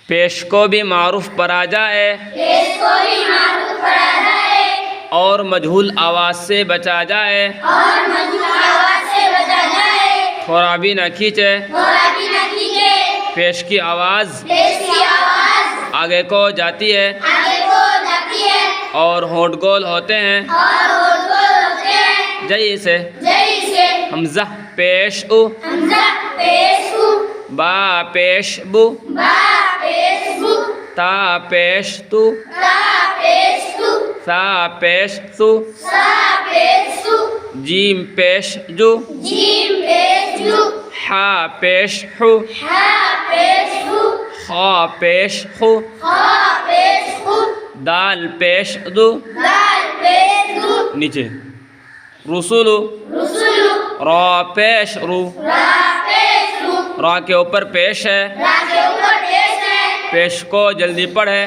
پیش کو بھی معروف پر آ جائے اور مجہول آواز سے بچا جائے، تھوڑا بھی نہ کھینچے، پیش کی آواز آگے کو جاتی ہے اور ہونٹ گول ہوتے ہیں، جیسے حمزہ پیش او، با پیش بو، تا پیش تو، سا پیش سو، جیم پیش جو، حا پیش حو، خا پیش خو، دال پیش دو، نیچے رسولو، را پیش رو، را کے اوپر پیش ہے، پیش کو جلدی پڑھے،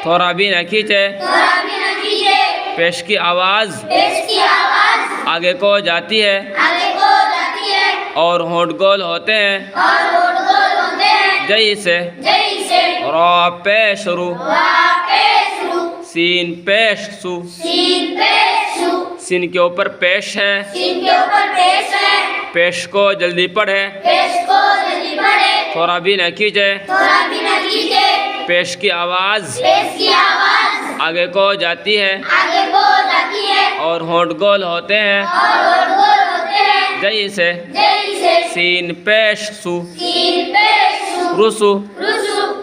تھوڑا بھی نہ کھینچے، پیش کی آواز آگے کو جاتی ہے اور ہونٹ گول ہوتے ہیں، جیسے را پیش رو، سین پیش سو، سین کے اوپر پیش ہے، پیش کو جلدی پڑھے، تھوڑا بھی نہ کھینچے، پیش کی آواز آگے کو جاتی ہے اور ہونٹ گول ہوتے ہیں، جیسے سین پیش سو، رسو،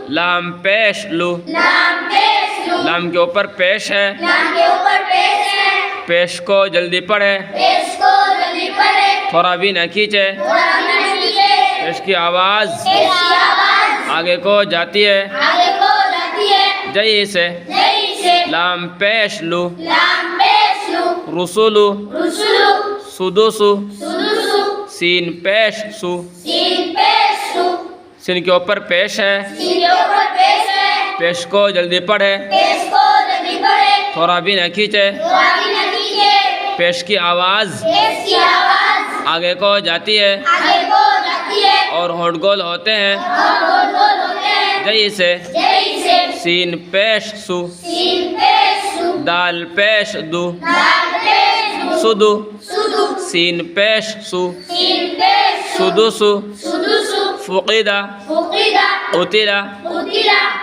لام پیش لو، لام کے اوپر پیش ہے، پیش کو جلدی پڑھے، تھوڑا بھی نہ کھینچے، پیش کی آواز آگے کو جاتی ہے، جیسے لام پیش لو، رسولو، سدوسو، سین پیش سو، سین کے اوپر پیش ہے، پیش کو جلدی پڑھے، تھوڑا بھی نہ کھینچے، پیش کی آواز آگے کو جاتی ہے اور ہونٹ گول ہوتے ہیں، جیسے سین پیش سو، دال پیش دو، سدو، سین پیش سو، سدوسو، فقیدہ، قتلہ،